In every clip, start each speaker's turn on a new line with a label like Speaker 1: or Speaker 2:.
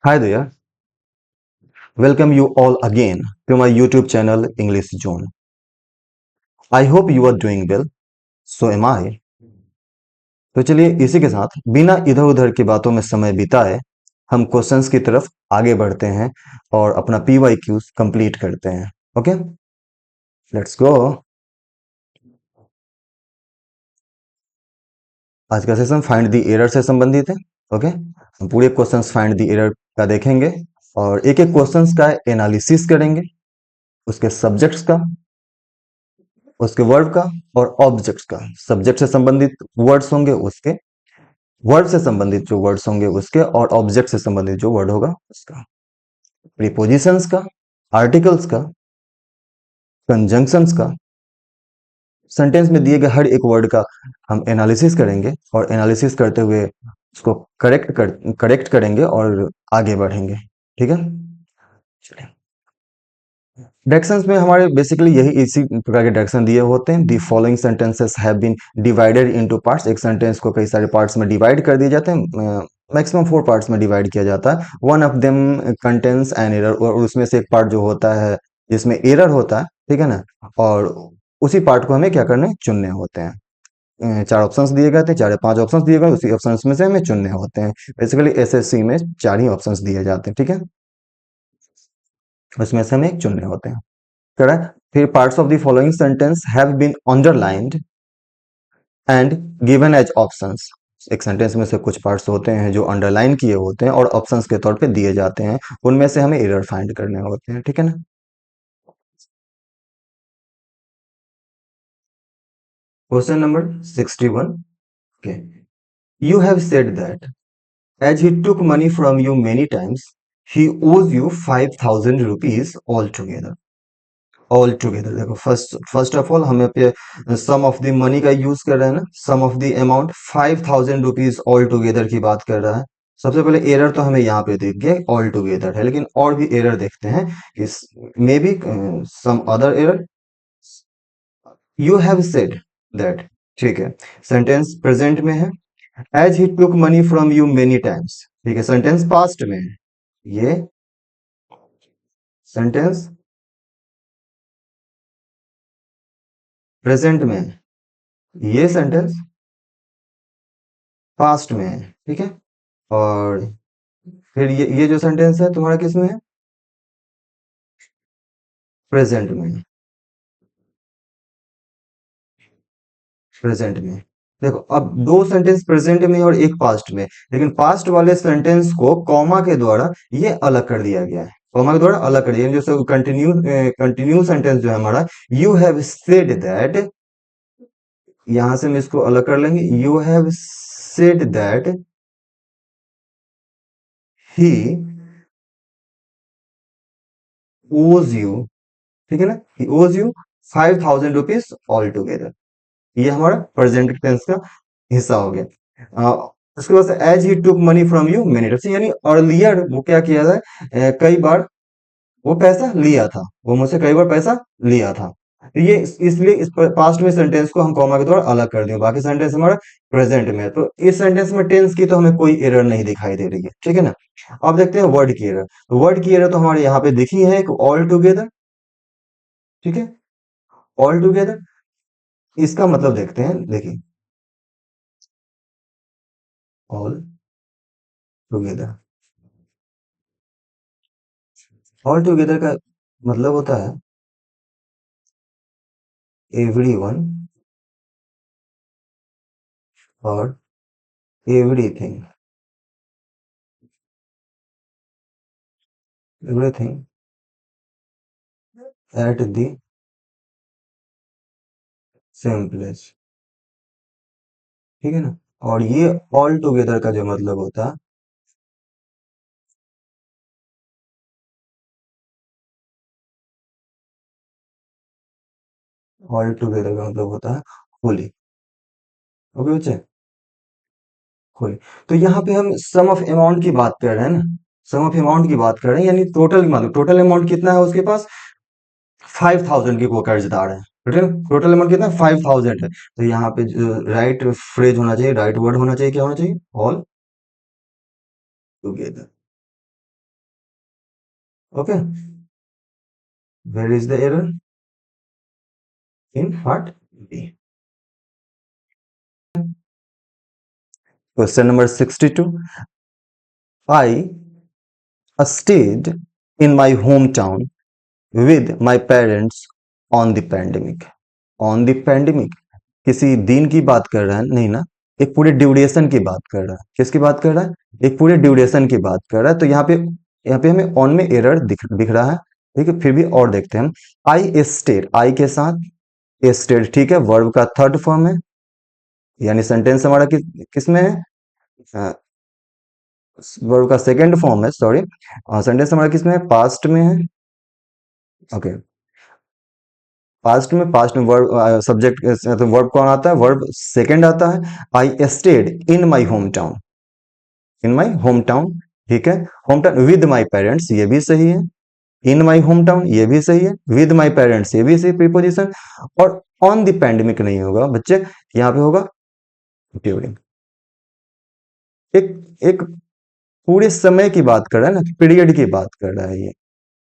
Speaker 1: Hi there, welcome you all again to my YouTube channel English Zone. I hope you are doing well, so am I. तो चलिए इसी के साथ बिना इधर उधर की बातों में समय बिताए हम क्वेश्चंस की तरफ आगे बढ़ते हैं और अपना PYQs कंप्लीट करते हैं. Okay, let's go. आज का सेशन फाइंड द एरर से संबंधित है. ओके, हम पूरे क्वेश्चंस फाइंड द एरर का देखेंगे और एक एक क्वेश्चंस का एनालिसिस करेंगे, उसके सब्जेक्ट्स का, उसके वर्ब का और ऑब्जेक्ट्स का. सब्जेक्ट से संबंधित वर्ड्स होंगे उसके, वर्ब से संबंधित जो वर्ड्स होंगे उसके और ऑब्जेक्ट से संबंधित जो वर्ड होगा उसका. प्रीपोजिशंस का, आर्टिकल्स का, कंजंक्शंस का, सेंटेंस में दिए गए हर एक वर्ड का हम एनालिसिस करेंगे और एनालिसिस करते हुए उसको करेक्ट करेंगे और आगे बढ़ेंगे. ठीक है, चलिए. डायरेक्शंस में हमारे बेसिकली यही इसी प्रकार के डायरेक्शन दिए होते हैं. The following sentences have been divided into parts. एक सेंटेंस को कई सारे पार्ट्स में डिवाइड कर दिए जाते हैं. मैक्सिमम 4 पार्ट्स में डिवाइड किया जाता है. One of them contains an error, और उसमें से एक पार्ट जो होता है जिसमें एरर होता है, ठीक है ना, और उसी पार्ट को हमें क्या करना है, चुनने होते हैं. 4 ऑप्शंस दिए गए थे, 4 या 5 ऑप्शंस दिए गए, उसी ऑप्शंस में से हमें चुनने होते हैं. बेसिकली एसएससी में 4 ही ऑप्शंस दिए जाते हैं. ठीक है, उसमें से हमें एक चुनने होते हैं. करेक्ट. फिर parts of the following sentence have been underlined and given as options. एक सेंटेंस में से कुछ पार्ट्स होते हैं जो अंडरलाइन किए होते हैं और ऑप्शंस के तौर पे दिए जाते हैं. उनमें से हमें एरर फाइंड करने होते हैं. ठीक है ना. Question number 61. Okay, you have said that as he took money from you many times he owes you 5,000 rupees all together. All together देखो, फर्स्ट ऑफ ऑल हमें पे सम ऑफ द मनी का यूज कर रहे हैं ना. Sum of the amount 5,000 rupees all together की बात कर रहा है. सबसे पहले एरर तो हमें यहाँ पे दिख गया, ऑल टुगेदर है, लेकिन और भी एरर देखते हैं कि may be some other error. You have said that, ठीक है, सेंटेंस प्रेजेंट में है. As he took money from you many times, ठीक है, सेंटेंस पास्ट में है. ये सेंटेंस प्रेजेंट में है. ये सेंटेंस पास्ट में है. ठीक है, और फिर ये जो सेंटेंस है तुम्हारा किस में है, प्रेजेंट में है. प्रेजेंट में. देखो, अब दो सेंटेंस प्रेजेंट में और एक पास्ट में, लेकिन पास्ट वाले सेंटेंस को कॉमा के द्वारा ये अलग कर दिया गया है. कॉमा के द्वारा अलग कर दिया, जो कंटिन्यू सेंटेंस जो है हमारा, यू हैव सेड दैट, यहां से हम इसको अलग कर लेंगे. You have said that he owes you, ठीक है ना, ही owes you 5,000 rupees all together. ये हमारा प्रेजेंट टेंस का हिस्सा हो गया. उसके बाद as he took money from you many times, यानी अर्लियर वो क्या किया था, कई बार वो पैसा लिया था, वो मुझसे कई बार पैसा लिया था. ये इसलिए इस पास्ट में सेंटेंस को हम कॉमा के द्वारा अलग कर दें. बाकी सेंटेंस हमारा प्रेजेंट में है, तो इस सेंटेंस में टेंस की तो हमें कोई एरर नहीं दिखाई दे रही है. ठीक है ना. अब देखते हैं वर्ड की एरर. वर्ड की एरर तो हमारे यहाँ पे दिखी है, एक ऑल टुगेदर. ठीक है, ऑल टुगेदर. इसका मतलब देखते हैं, देखिए, ऑल टुगेदर. ऑल टुगेदर का मतलब होता है एवरीवन और everything. Everything at the same place. ठीक है ना. और ये ऑल टुगेदर का जो मतलब होता है, ऑल टुगेदर का मतलब होता है होली. ओके बच्चे, होली. तो यहाँ पे हम सम ऑफ अमाउंट की बात कर रहे हैं ना. सम ऑफ अमाउंट की बात कर रहे हैं, यानी टोटल, मतलब टोटल अमाउंट कितना है उसके पास, 5,000 की वो कर्जदार है. टोटल अमाउंट कितना, 5,000 है. तो यहाँ पे राइट फ्रेज होना चाहिए, राइट वर्ड होना चाहिए, क्या होना चाहिए, all together. Okay, where is the error? In part B. Question number 62. I stayed in my hometown with my parents on the pandemic. On the pandemic किसी दिन की बात कर रहा है नहीं ना, एक पूरे ड्यूरेशन की बात कर रहा है। किसकी बात कर रहा है? एक पूरे ड्यूरेशन की बात कर रहा है। तो यहाँ पे हमें ऑन में एरर दिख रहा है। ठीक है, फिर भी और देखते हैं हम। आई स्टेड, आई के साथ स्टेड, ठीक है, वर्ब का थर्ड फॉर्म है, यानी सेंटेंस हमारा किस में है? वर्ब का सेकंड फॉर्म है, सॉरी। सेंटेंस हमारा किस में है? पास्ट में है। ओके, पास्ट में वर्ब सब्जेक्ट, तो वर्ब कौन आता है? वर्ब सेकंड आता है। I stayed in my home town, in my home town, ठीक है। Home town with my parents, ये भी सही है। इन माई होम टाउन, ये भी सही है। विद माई पेरेंट्स, ये भी सही प्रीपोजिशन। और ऑन द पैंडेमिक नहीं होगा बच्चे, यहाँ पे होगा ड्यूरिंग। एक एक पूरे समय की बात कर रहा है ना, पीरियड की बात कर रहा है ये।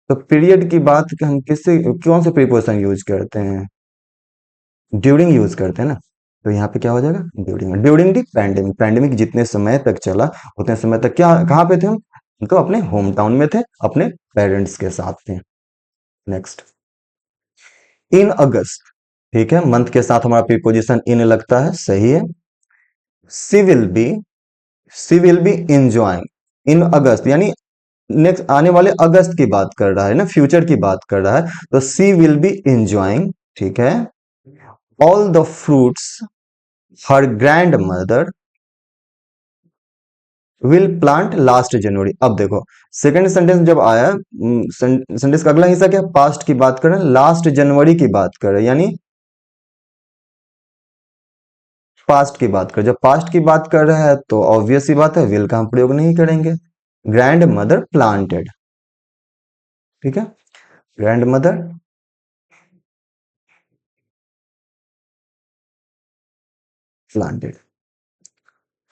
Speaker 1: तो पीरियड की बात हम किससे, कौन से प्रीपोजिशन यूज करते हैं? ड्यूरिंग यूज करते हैं ना। तो यहाँ पे क्या हो जाएगा? During. During the pandemic, pandemic जितने समय तक चला उतने समय तक क्या, कहाँ पे थे हम? तो अपने होम टाउन में थे, अपने पेरेंट्स के साथ थे। नेक्स्ट, इन अगस्त, ठीक है, मंथ के साथ हमारा प्रीपोजिशन इन लगता है, सही है। She will be, she will be enjoying in August, यानी नेक्स्ट आने वाले अगस्त की बात कर रहा है ना, फ्यूचर की बात कर रहा है। तो सी विल बी इंजॉइंग, ठीक है, all the fruits her grand mother will plant last January. अब देखो, सेकंड सेंटेंस जब आया, सेंटेंस का अगला हिस्सा क्या? पास्ट की बात कर रहे हैं, लास्ट जनवरी की बात कर रहे हैं, यानी पास्ट की बात कर। जब पास्ट की बात कर रहा है तो ऑब्वियस सी बात है, विल का हम प्रयोग नहीं करेंगे। ग्रैंड मदर प्लांटेड, ठीक है, ग्रैंड मदर प्लांटेड।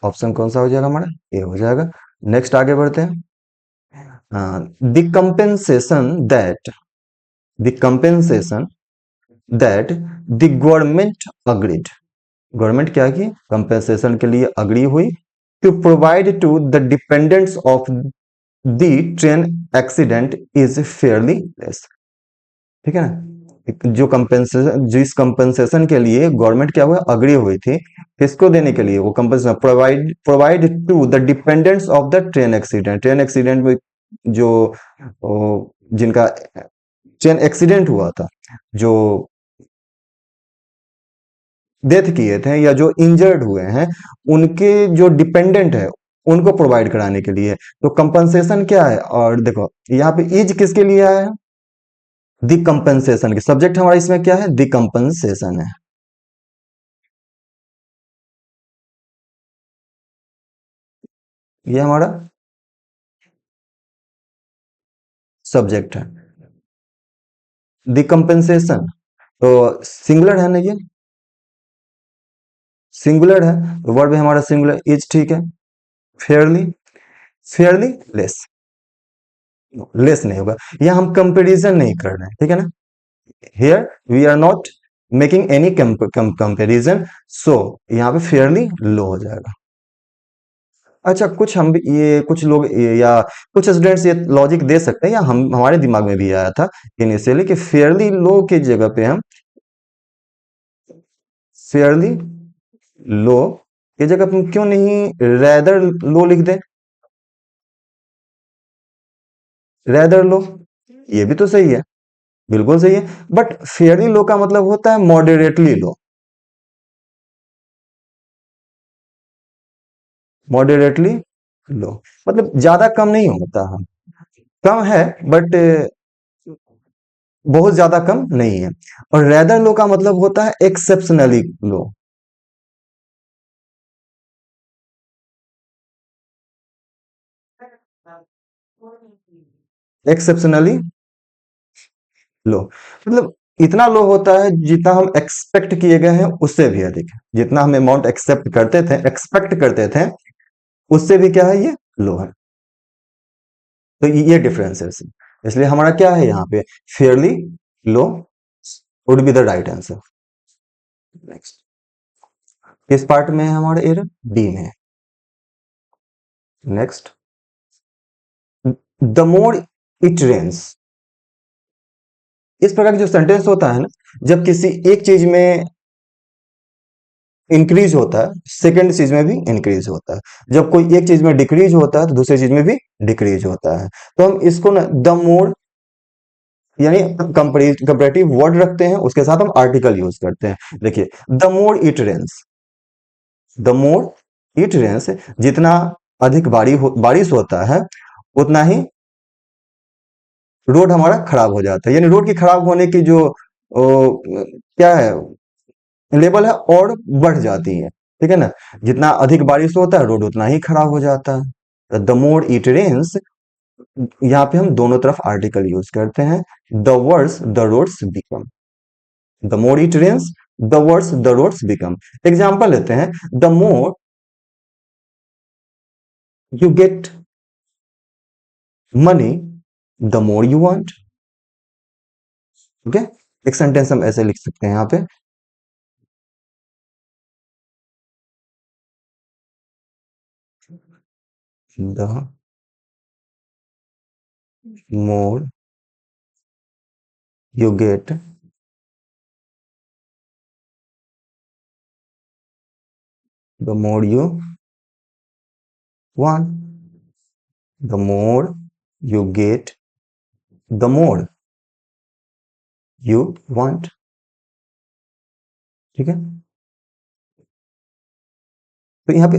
Speaker 1: ऑप्शन कौन सा हो जाएगा हमारा? ए हो जाएगा। नेक्स्ट आगे बढ़ते हैं। The compensation that, the compensation that the government agreed, government क्या की? कंपेंसेशन के लिए अग्री हुई। To provide to the dependants of the train accident is fairly less, ठीक है ना। जो कंपेंसेशन, जिस कंपेंसेशन के लिए गवर्नमेंट क्या हुआ? अग्री हुई थी, किसको देने के लिए? वो compensation provide to the dependants of the train accident, train accident में जो जिनका ट्रेन एक्सीडेंट हुआ था, जो डेथ किए थे या जो इंजर्ड हुए हैं, उनके जो डिपेंडेंट है उनको प्रोवाइड कराने के लिए। तो कंपनसेशन क्या है? और देखो यहाँ पे इज किसके लिए आया है? दी कंपनसेशन की। सब्जेक्ट हमारा इसमें क्या है? दी कंपनसेशन है। ये हमारा सब्जेक्ट है, दी कंपनसेशन। तो सिंगुलर है ना ये, सिंगुलर है, वर्ब है हमारा सिंगुलर, इज, ठीक है। फेयरली, फेयरली लेस, लेस नहीं होगा। यहाँ हम कंपेरिजन नहीं कर रहे हैं, ठीक है ना। Here we are not making any comparison, so यहाँ पे फेयरली लो हो जाएगा। अच्छा, कुछ हम ये कुछ लोग या कुछ स्टूडेंट्स ये लॉजिक दे सकते हैं, या हम हमारे दिमाग में भी आया था इनिशियली कि फेयरली लो की जगह पे हम फेयरली लो की जगह पे हम क्यों नहीं रैदर लो लिख दें? रैदर लो, ये भी तो सही है, बिल्कुल सही है। बट फेयरली लो का मतलब होता है मॉडरेटली लो, मॉडरेटली लो मतलब ज्यादा कम नहीं होता है, कम है बट बहुत ज्यादा कम नहीं है। और रेदर लो का मतलब होता है एक्सेप्शनली लो। एक्सेप्शनली लो मतलब इतना लो होता है जितना हम एक्सपेक्ट किए गए हैं उससे भी अधिक है। जितना हम अमाउंट एक्सेप्ट करते थे, एक्सपेक्ट करते थे, उससे भी क्या है? ये लो है। तो ये डिफरेंस है इसमें। इसलिए हमारा क्या है यहाँ पे, fairly low would be the right answer. Next, किस पार्ट में है हमारा एरर, डी में। Next, the more it rains. इस प्रकार का जो सेंटेंस होता है ना, जब किसी एक चीज में इंक्रीज होता है, सेकंड चीज में भी इंक्रीज होता है। जब कोई एक चीज में डिक्रीज होता है तो दूसरी चीज में भी डिक्रीज होता है। तो हम इसको ना द मोर, यानी कंपैरेटिव वर्ड रखते हैं, उसके साथ हम आर्टिकल यूज करते हैं। देखिए, the more it rains, the more it rains, जितना अधिक बारिश होता है उतना ही रोड हमारा खराब हो जाता है। यानी रोड की खराब होने की जो क्या है, लेवल है और बढ़ जाती है। ठीक है ना, जितना अधिक बारिश होता है रोड उतना ही खराब हो जाता है। द मोर इट रेन्स, यहाँ पे हम दोनों तरफ आर्टिकल यूज करते हैं। The worse the roads become, the more it rains the worse the roads become. Example लेते हैं, the more you get money the more you want. Okay, एक सेंटेंस हम ऐसे लिख सकते हैं यहाँ पे, the more you get the more you want, the more you get, the more you want। ठीक है, तो यहाँ पे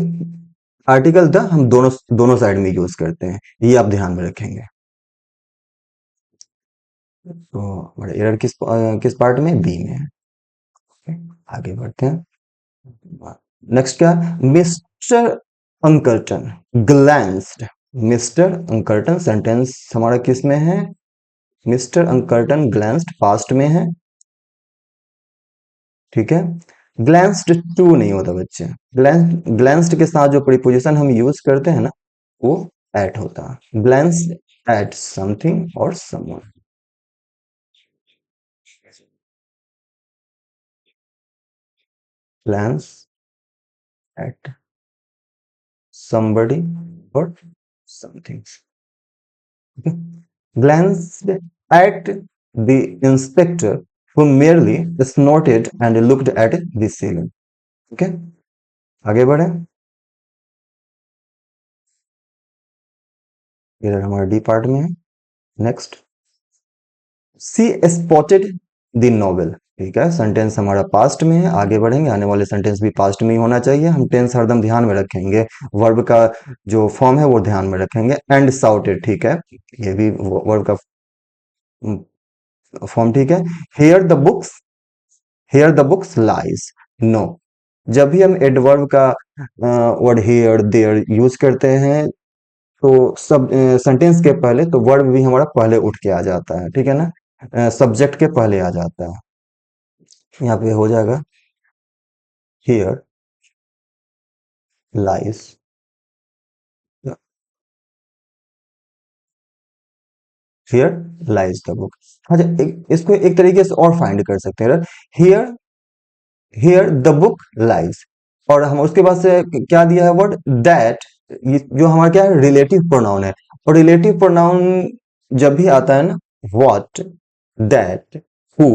Speaker 1: आर्टिकल द हम दोनों दोनों साइड में यूज करते हैं, ये आप ध्यान में रखेंगे। तो हमारा एरर किस पार्ट में, बी में है। Okay, आगे बढ़ते हैं। नेक्स्ट क्या, मिस्टर अंकर्टन ग्लैंस्ड। मिस्टर अंकर्टन सेंटेंस हमारा किस में है, मिस्टर अंकर्टन ग्लैंस्ड पास्ट में है। ठीक है, ग्लैंस्ड टू नहीं होता बच्चे, ग्लैंस्ड के साथ जो प्रीपोजिशन हम यूज करते हैं ना, वो एट होता है। ग्लैंस्ड एट समथिंग और someone. Glans eight somebody or something। Okay? Glanced at the inspector who merely snorted and looked at the ceiling। Okay? आगे बढ़े, इधर हमारा डी पार्ट में है। Next, she spotted the novel. ठीक है, सेंटेंस हमारा पास्ट में है। आगे बढ़ेंगे, आने वाले सेंटेंस भी पास्ट में ही होना चाहिए। हम टेंस हरदम ध्यान में रखेंगे, वर्ब का जो फॉर्म है वो ध्यान में रखेंगे। एंड साउटेड, ठीक है, ये भी वर्ब का फॉर्म ठीक है। Here the books, here the books lies, no. जब भी हम एडवर्ब का वर्ड हियर देयर यूज करते हैं तो सब सेंटेंस के पहले तो वर्ब भी हमारा पहले उठ के आ जाता है। ठीक है ना, सब्जेक्ट के पहले आ जाता है। यहाँ पे हो जाएगा here lies, here lies the book. अच्छा, इसको एक तरीके से और फाइंड कर सकते हैं, here, here the book lies, और हम उसके बाद से क्या दिया है वर्ड दैट, ये जो हमारा क्या है, रिलेटिव प्रोनाउन है। और रिलेटिव प्रोनाउन जब भी आता है ना, व्हाट, दैट, हु,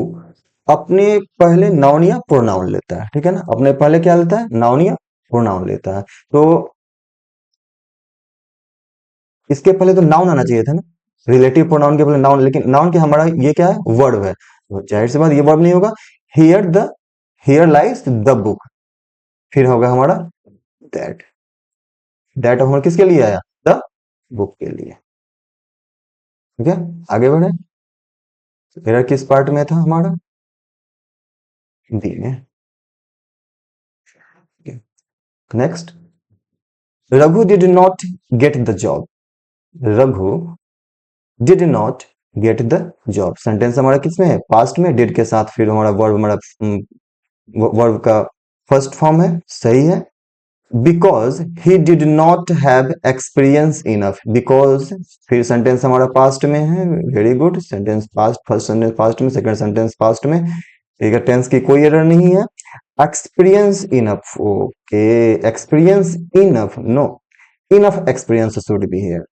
Speaker 1: अपने पहले नाउन या प्रोनाउन लेता है। ठीक है ना, अपने पहले क्या लेता है, नाउन या प्रोनाउन लेता है। तो इसके पहले तो नाउन आना चाहिए था ना, रिलेटिव प्रोनाउन के पहले नाउन, लेकिन नाउन के हमारा ये क्या है, वर्ब है। तो जाहिर सी बात ये वर्ब नहीं होगा। Here the, here lies the book, फिर होगा हमारा दैट, दैट हमारा किसके लिए आया, द बुक के लिए। ठीक है, आगे बढ़े, एरर किस पार्ट में था हमारा, डी में। Next, Raghu did not get the job. Raghu did not get the job, sentence हमारा किसमें है, पास्ट में। डिड के साथ फिर हमारा वर्ब, हमारा वर्ब का फर्स्ट फॉर्म है, सही है। Because he did not have experience enough, because फिर सेंटेंस हमारा पास्ट में है, very good, sentence past, first sentence past में, सेकंड सेंटेंस पास्ट में, ठीक है, टेंस की कोई एरर नहीं है। Experience enough, okay, experience enough, no, enough experience should be here.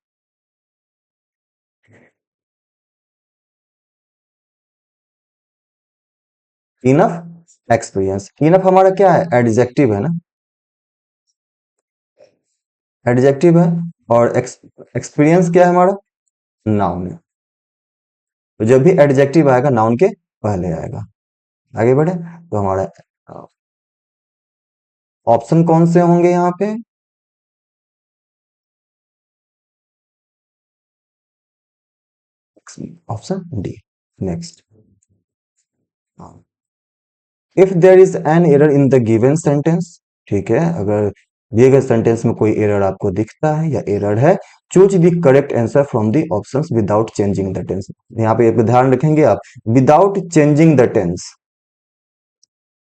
Speaker 1: Enough experience, enough हमारा क्या है, एडजेक्टिव है ना, एडजेक्टिव है, और एक्सपीरियंस क्या है हमारा, नाउन है। तो जब भी एडजेक्टिव आएगा नाउन के पहले आएगा। आगे बढ़े तो हमारा ऑप्शन कौन से होंगे यहाँ पे, option D. Next, if there is an error in the given sentence, ठीक है, अगर दिए गए सेंटेंस में कोई एरर आपको दिखता है या एरर है, choose the correct answer from the options without changing the tense. यहाँ पे एक ध्यान रखेंगे आप, without changing the tense,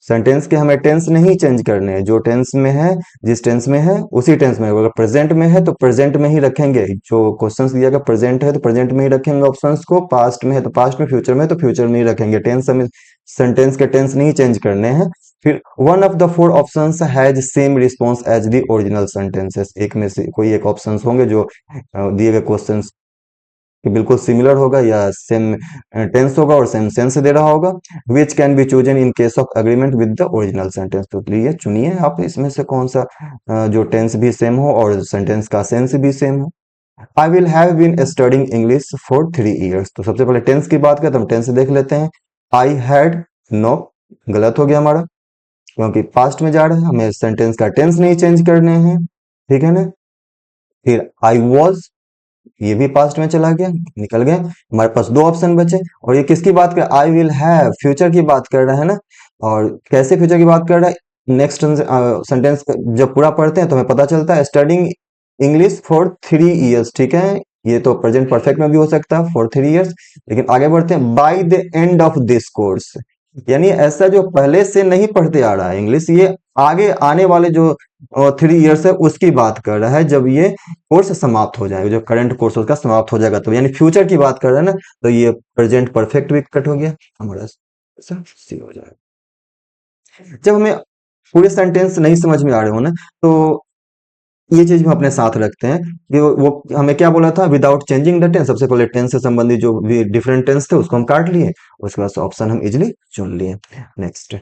Speaker 1: sentence के हमें टेंस नहीं चेंज करने हैं, जो टेंस में है, जिस टेंस में है उसी टेंस में, अगर प्रेजेंट में है तो प्रेजेंट में ही रखेंगे, जो क्वेश्चंस दिया गया प्रेजेंट है तो प्रेजेंट में ही रखेंगे ऑप्शंस को, पास्ट में है तो पास्ट में, फ्यूचर में है तो फ्यूचर में ही रखेंगे, टेंस हमें, सेंटेंस के टेंस नहीं चेंज करने हैं। फिर one of the four options has same response as the original sentences, एक में से कोई एक ऑप्शंस होंगे जो दिए गए क्वेश्चंस कि बिल्कुल सिमिलर होगा या सेम टेंस होगा और सेम सेंस दे रहा होगा, which can be chosen in case of agreement with the original sentence. तो लिए चुनिए आप इसमें से कौन सा जो टेंस भी सेम हो और सेंटेंस का सेंस भी सेम हो। I will have been studying English for 3 years, तो सबसे पहले टेंस की बात करें तो हम टेंस देख लेते हैं। आई हैड, नो, गलत हो गया हमारा, क्योंकि पास्ट में जा रहा है, हमें सेंटेंस का टेंस नहीं चेंज करने हैं, ठीक है ना। फिर आई वॉज, ये भी पास्ट में चला गया, निकल गए, हमारे पास दो ऑप्शन बचे। और ये किसकी बात कर, आई विल हैव, फ्यूचर की बात कर रहा है ना, और कैसे फ्यूचर की बात कर रहा है, नेक्स्ट सेंटेंस जब पूरा पढ़ते हैं तो हमें पता चलता है, स्टडिंग इंग्लिश फॉर 3 years, ठीक है, ये तो प्रेजेंट परफेक्ट में भी हो सकता है फॉर 3 years। लेकिन आगे बढ़ते हैं, by the end of this course, यानी ऐसा जो पहले से नहीं पढ़ते आ रहा है इंग्लिश, ये आगे आने वाले जो 3 years है उसकी बात कर रहा है, जब ये कोर्स समाप्त हो जाएगा, जो करंट कोर्स उसका समाप्त हो जाएगा, तो यानी फ्यूचर की बात कर रहा है ना, तो ये प्रेजेंट परफेक्ट भी कट हो गया हमारा, सी हो जाएगा। जब हमें पूरे सेंटेंस नहीं समझ में आ रहे हो ना, तो ये चीज हम अपने साथ रखते हैं कि वो हमें क्या बोला था, विदाउट चेंजिंग द टेंस, सबसे पहले टेंस से संबंधित जो भी डिफरेंट टेंस थे उसको हम काट लिए, उसके बाद ऑप्शन हम इजिली चुन लिए। Next,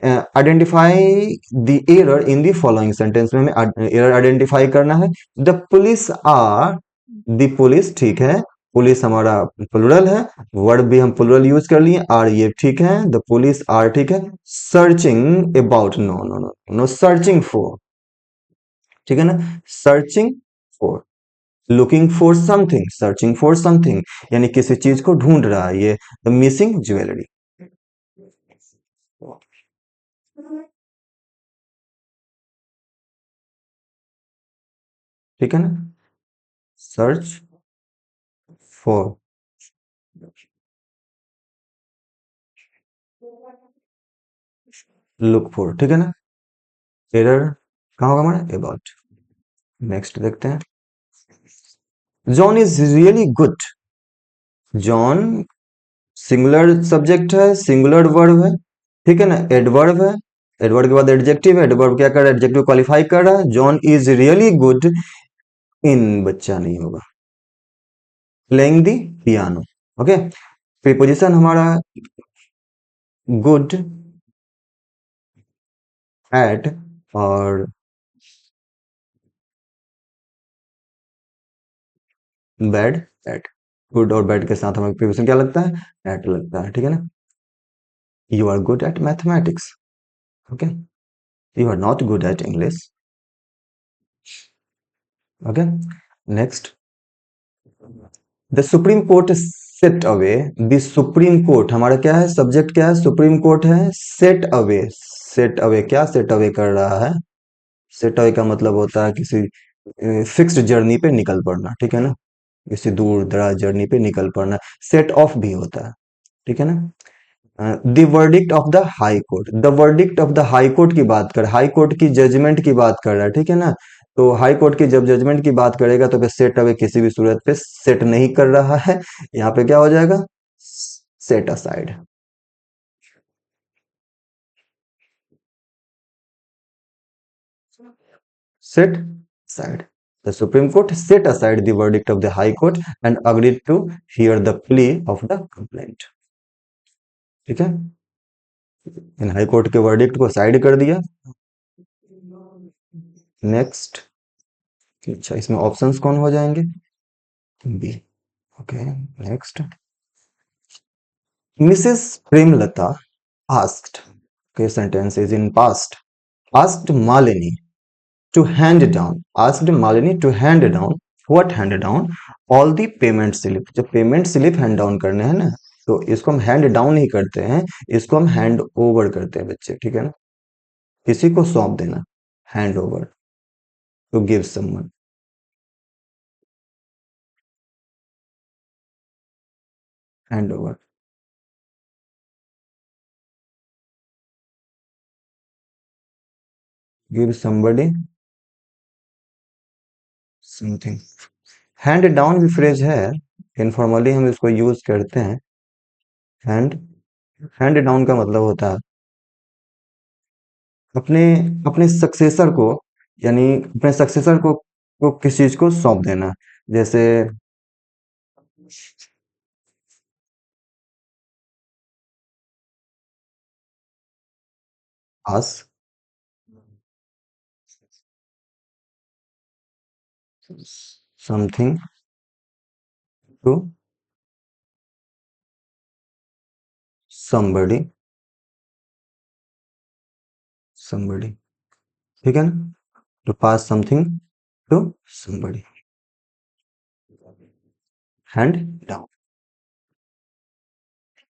Speaker 1: identify the error in the following sentence में हमें एरर आइडेंटिफाई करना है। The police are, the police, ठीक है, पुलिस हमारा प्लुरल है, वर्ड भी हम प्लुरल यूज कर लिए, आर ये ठीक है, द पुलिस आर ठीक है, searching about, no no no no, searching for, ठीक है ना, searching for, looking for something, searching for something, यानी किसी चीज को ढूंढ रहा है, ये द मिसिंग ज्वेलरी, ठीक है ना, सर्च फॉर, लुक फॉर, ठीक है ना, एरर कहाँ होगा हमारा, अबाउट। नेक्स्ट देखते हैं, John is really good, John singular subject है, सिंगुलर वर्ब है, ठीक है ना, एडवर्ब है, एडवर्ब के बाद एडजेक्टिव है, एडवर्ब क्या कर रहा है, एडजेक्टिव क्वालिफाई कर रहा है, John is really good in, बच्चा नहीं होगा, प्लेइंग दी पियानो, ओके। प्रीपोजिशन हमारा गुड, एट, और बैड, एट, गुड और बैड के साथ हमारा प्रीपोजिशन क्या लगता है, एट लगता है, ठीक है ना। You are good at mathematics, okay, you are not good at English, okay. Next, the supreme court set away, the supreme court हमारा क्या है, सब्जेक्ट क्या है, सुप्रीम कोर्ट है, सेट अवे, सेट अवे क्या सेट अवे कर रहा है, सेट अवे का मतलब होता है किसी फिक्स्ड जर्नी पे निकल पड़ना, ठीक है ना, किसी दूर दराज जर्नी पे निकल पड़ना, सेट ऑफ भी होता है, ठीक है ना। The verdict of the high court, the verdict of the high court की बात कर, हाई कोर्ट की जजमेंट की बात कर रहा है, ठीक है ना। तो हाई कोर्ट की जब जजमेंट की बात करेगा तो फिर सेट अवे किसी भी सूरत पे सेट नहीं कर रहा है, यहाँ पे क्या हो जाएगा, set aside. Set aside. The Supreme Court set aside the verdict of the High Court and agreed to hear the plea of the complaint. ठीक है, इन हाई कोर्ट के वर्डिक्ट को साइड कर दिया। नेक्स्ट, अच्छा इसमें ऑप्शंस कौन हो जाएंगे, B. Okay, next, Mrs Premlata asked, okay, sentence is in past, asked Malini to hand down, asked Malini to hand down, what hand down, all the payment slip, जब payment slip hand down करने हैं ना, तो इसको हम hand down नहीं करते हैं, इसको हम हैंड ओवर करते हैं बच्चे, ठीक है ना, किसी को सौंप देना, hand over, to give someone. Hand over, give somebody something. Hand down भी फ्रेज है, इनफॉर्मली हम इसको यूज करते हैं। हैंड, हैंड डाउन का मतलब होता है अपने अपने सक्सेसर को, यानी अपने सक्सेसर को किसी चीज को सौंप देना, जैसे पास समथिंग टू somebody, somebody, ठीक है ना, to pass something to somebody, hand down,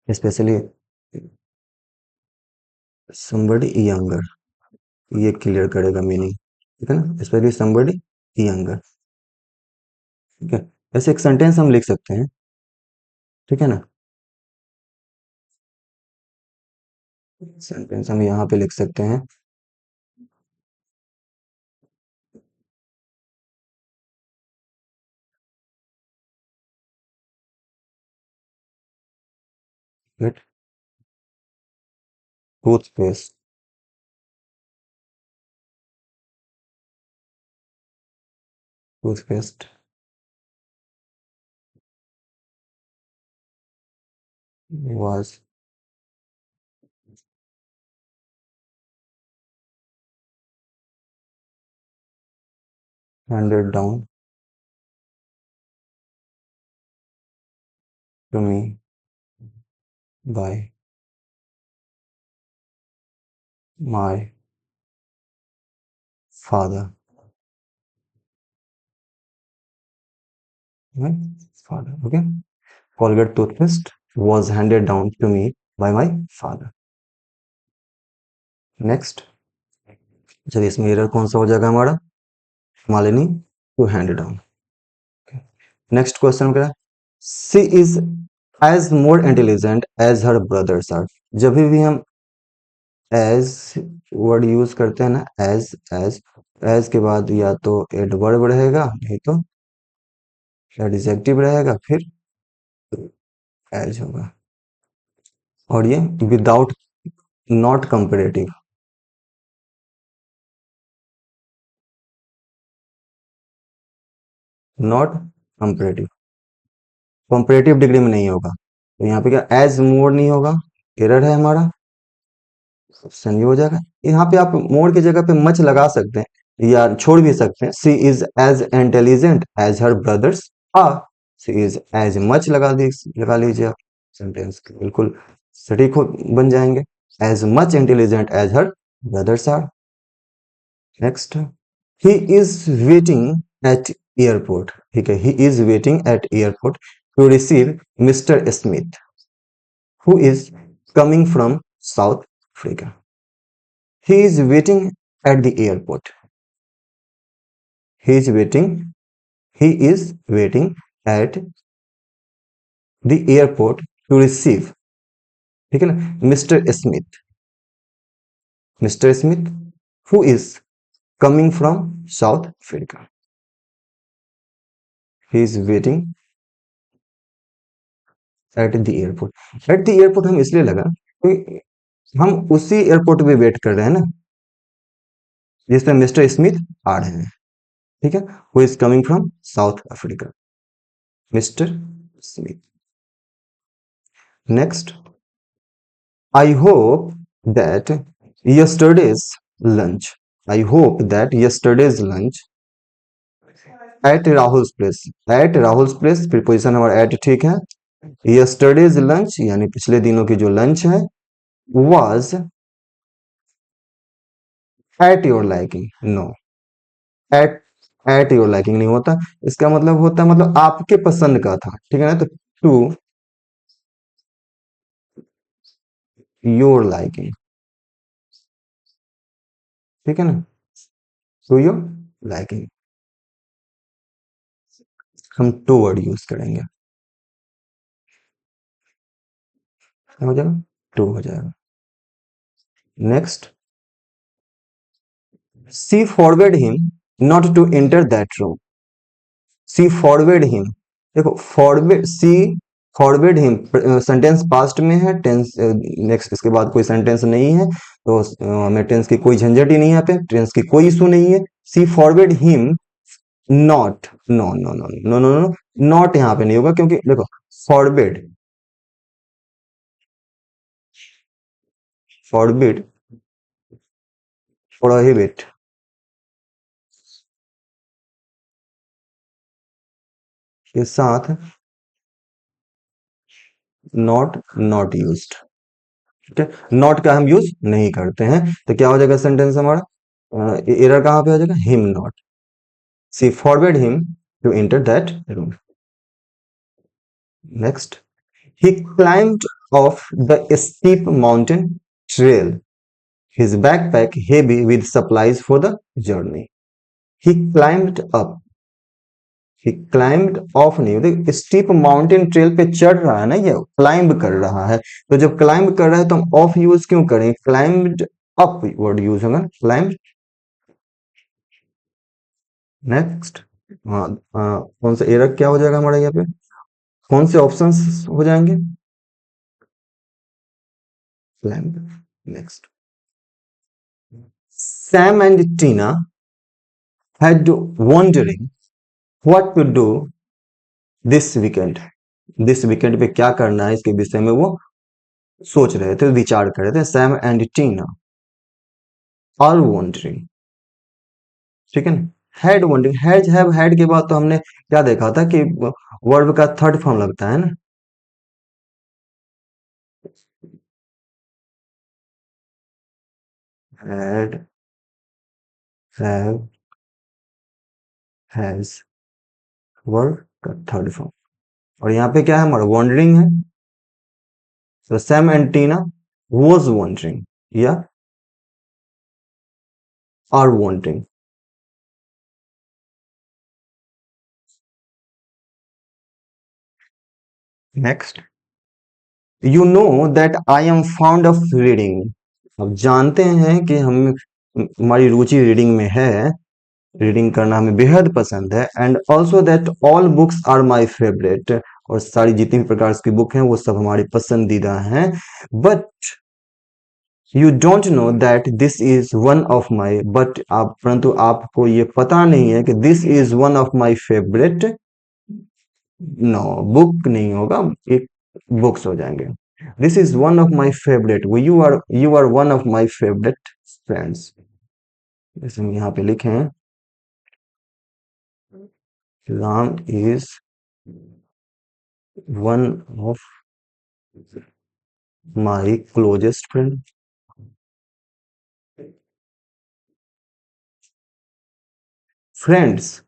Speaker 1: especially somebody younger, ये क्लियर करेगा मीनिंग, ठीक है ना, स्पेशली somebody younger, ठीक है। ऐसे एक सेंटेंस हम लिख सकते हैं, ठीक है ना, सेंटेंस हम यहाँ पे लिख सकते हैं, get toothpaste toothpaste was handed down to me by my father, my father, okay, Colgate toothpaste was handed down to me by my father। Next, चलिए इसमें एरर कौन सा हो जाएगा हमारा, Malini to hand down. Next question क्या है, she is as more intelligent as her brothers are, जब भी हम एज वर्ड यूज करते हैं ना, एज के बाद या तो एडवर्ब रहेगा, नहीं तो एडजेक्टिव रहेगा, फिर एज होगा, और ये without, not comparative, not comparative, comparative degree में नहीं होगा, तो यहाँ पे क्या एज मोर नहीं होगा, एरर है हमारा, ऑप्शन ये हो जाएगा। यहाँ पे आप मोर की जगह पे मच लगा सकते हैं या छोड़ भी सकते हैं, she is as intelligent as her brothers are, she is as much लगा लीजिए आप, सेंटेंस बिल्कुल सटीक बन जाएंगे, as much intelligent as her brothers are. Next, he is waiting at airport, ठीक है, he is waiting at airport to receive Mister Smith who is coming from South Africa. He is waiting at the airport. He is waiting. He is waiting at the airport to receive. ठीक है ना, mister Smith who is coming from South Africa, he is waiting at the airport. At the airport हम इसलिए लगा क्योंकि हम उसी airport पे वेट कर रहे हैं ना जिसमें मिस्टर स्मिथ आ रहे हैं। ठीक है, who is coming from South Africa, mister Smith. Next, I hope that yesterday's lunch, I hope that yesterday's lunch at Rahul's place, at Rahul's place preposition हमारा एट ठीक है। यस्टरडेज लंच यानी पिछले दिनों की जो लंच है was at your liking, no, at at your liking नहीं होता, इसका मतलब होता है मतलब आपके पसंद का था। ठीक है ना, तो टू योर लाइकिंग, ठीक है ना, टू योर लाइकिंग हम टू वर्ड यूज करेंगे, क्या हो जाएगा, टू हो जाएगा। Next, see forward him not to enter that room, see forward him, देखो forward, see forward him sentence past में है, टेंस नेक्स्ट इसके बाद कोई सेंटेंस नहीं है तो हमें टेंस की कोई झंझट ही नहीं है, यहाँ पे टेंस की कोई इशू नहीं है। She forward him not, no no no no no no, not यहाँ पे नहीं होगा क्योंकि देखो फॉरबिड, फॉरबिड, प्रोहिबिट, के साथ नॉट, नॉट यूज्ड। ठीक है, नॉट का हम यूज नहीं करते हैं तो क्या हो जाएगा सेंटेंस हमारा, एरर कहां पे हो जाएगा, him not, see forward him to enter that room. Next, he climbed off the steep mountain trail, his backpack heavy with supplies for the journey। he climbed up, he climbed off नहीं, देखो steep mountain trail पे चढ़ रहा है ना, ये climb कर रहा है, तो जब क्लाइंब कर रहा है तो हम ऑफ यूज क्यों करें, क्लाइंब्ड अप वर्ड यूज होगा, क्लाइंब। नेक्स्ट, हाँ, कौन सा एरर क्या हो जाएगा हमारा यहाँ पे, कौन से ऑप्शंस हो जाएंगे, climb. Next, Sam and Tina had wondering what to do this weekend, this weekend पे क्या करना है इसके विषय में वो सोच रहे थे, विचार कर रहे थे। Sam and Tina are wondering, ठीक है ना, had wondering, has have had के बाद तो हमने क्या देखा था कि वर्ब का थर्ड फॉर्म लगता है ना, हैड, हैव, हैज, वर्ब का थर्ड फॉर्म, और यहाँ पे क्या है हमारा वॉन्डरिंग है, तो Sam and Tina was wondering या are wondering. Next, you know that I am found of reading, अब जानते हैं कि हम, हमारी रुचि रीडिंग में है, रीडिंग करना हमें बेहद पसंद है। And also that all books are my favourite, और सारी जितनी भी प्रकार की बुक हैं वो सब हमारी पसंदीदा हैं। But you don't know that this is one of my, but आप, परंतु आपको ये पता नहीं है कि this is one of my favourite, no, book नहीं होगा, एक बुक्स हो जाएंगे। This is one of my favourite, you are one of my favourite friends, जैसे हम यहाँ पे लिखे हैं, Ram is one of my closest friend, friends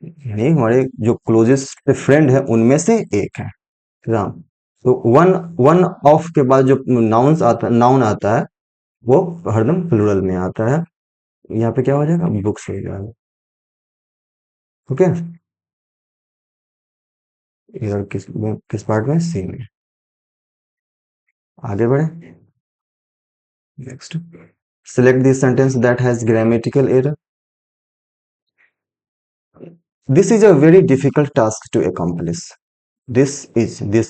Speaker 1: यानी हमारे जो क्लोजेस्ट फ्रेंड है उनमें से एक है राम। तो वन, वन ऑफ के बाद जो नाउन आता है वो हरदम प्लूरल में आता है, यहाँ पे क्या हो जाएगा, बुक्स हो जाएगा। ओके, इधर किस पार्ट में, सी में। आगे बढ़े। Next, select the sentence that has grammatical error. This is a very difficult task to accomplish. This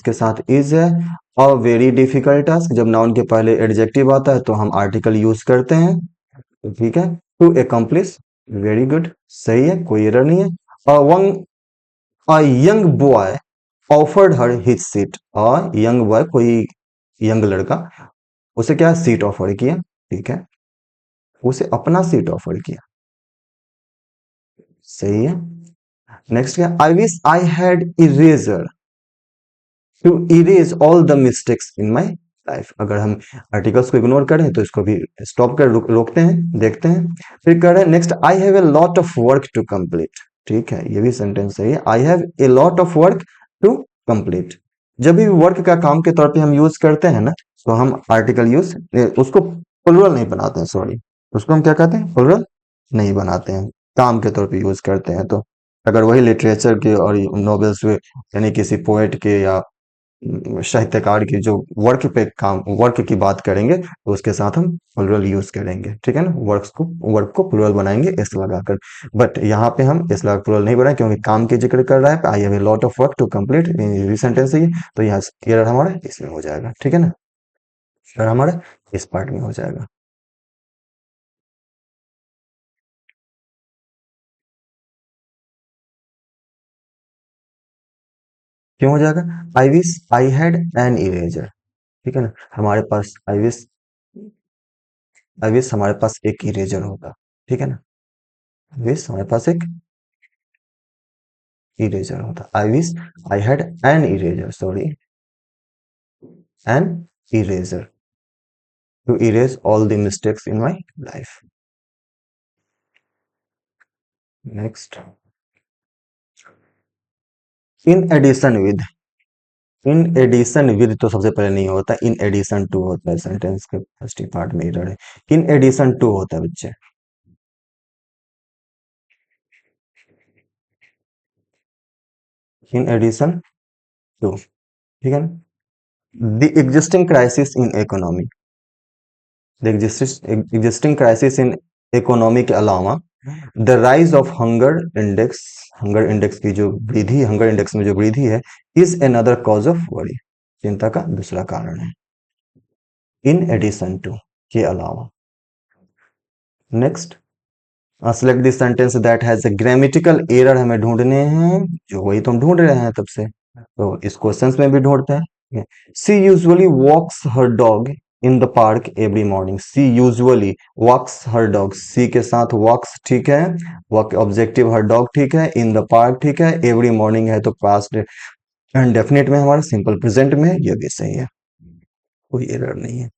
Speaker 1: के साथ is है। a very difficult task, जब नाउन के पहले एडजेक्टिव आता है तो हम आर्टिकल यूज करते हैं, तो ठीक है। टू accomplish, वेरी गुड, सही है, कोई एरर नहीं है। a young boy offered her his seat। a young boy, कोई यंग लड़का, उसे क्या सीट ऑफर किया, ठीक है, उसे अपना सीट ऑफर किया, सही है। नेक्स्ट क्या, I wish I had eraser to erase all the mistakes in my life. अगर हम आर्टिकल्स को इग्नोर करें तो इसको भी स्टॉप कर रोकते हैं, देखते हैं। फिर कह रहे हैं next, I have a lot of work to complete. ठीक है, ये भी सेंटेंस सही है, I have a lot of work to complete. जब भी वर्क का काम के तौर पे हम यूज करते हैं ना, तो हम आर्टिकल यूज, उसको प्लुरल नहीं बनाते हैं, सॉरी, उसको हम क्या कहते हैं, प्लुरल नहीं बनाते हैं, काम के तौर पे यूज करते हैं। तो अगर वही लिटरेचर के और नॉवेल्स में, यानी किसी पोएट के या साहित्यकार की जो वर्क पे काम, वर्क की बात करेंगे तो उसके साथ हम प्लुरल यूज करेंगे, ठीक है ना, वर्क को प्लुरल बनाएंगे एस लगाकर। बट यहाँ पे हम एस लगा प्लुरल नहीं बनाए, क्योंकि काम की जिक्र कर रहा है, I have a lot of work to complete, sentence है ये, तो यहाँ एरर हमारा इसमें हो जाएगा, ठीक है ना, एरर हमारा इस पार्ट में हो जाएगा। क्यों हो जाएगा, आई wish I had an eraser, ठीक है ना, हमारे पास आई विश हमारे पास एक इरेजर होगा, ठीक है ना, विश हमारे पास एक इरेजर होता, I wish I had an eraser, sorry, an eraser to erase all the mistakes in my life. Next, in addition with, in addition with तो सबसे पहले नहीं होता, इन एडिशन टू होता है, सेंटेंस के फर्स्ट पार्ट में एरर है, इन एडिशन टू होता है बच्चे, इन एडिशन टू, ठीक है ना। The existing crisis in economy, the existing crisis in economy के अलावा the rise of index hunger index की जो वृद्धि, हंगर इंडेक्स में जो वृद्धि है, is another cause of worry, चिंता का दूसरा कारण है, इन एडिशन टू, के अलावा। Next, select this sentence that has a grammatical error, हमें ढूंढने हैं, जो वही तो हम ढूंढ रहे हैं तब से, तो इस क्वेश्चंस में भी ढूंढते हैं। She usually walks her dog in the park every morning, she usually walks her dog, she के साथ वॉक्स ठीक है, वॉक ऑब्जेक्टिव हर डॉग ठीक है, इन द पार्क ठीक है, एवरी मॉर्निंग है तो पास्ट डेफिनेट में, हमारा सिंपल प्रेजेंट में, ये भी सही है, कोई एरर नहीं है।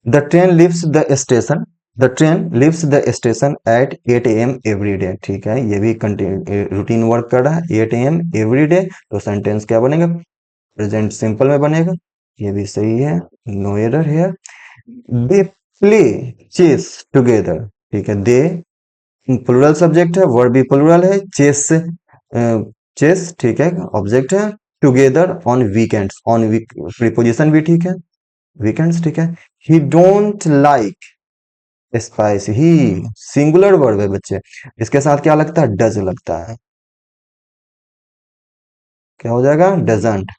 Speaker 1: The train leaves the station, the train leaves the station at 8 AM every day, ठीक है, ये भी रूटीन वर्क कर रहा है, 8 AM एवरी डे, तो सेंटेंस क्या बनेगा, प्रेजेंट सिंपल में बनेगा, ये भी सही है, नो एरर है। दे प्ले चेस टुगेदर, ठीक है, दे प्लुरल सब्जेक्ट है, वर्ब भी प्लुरल है, चेस चेस ठीक है, ऑब्जेक्ट है, together on weekends, on week preposition भी ठीक है, वीकेंड्स ठीक है। He don't like spice, he singular verb है बच्चे, इसके साथ क्या लगता है, डज लगता है, क्या हो जाएगा, doesn't,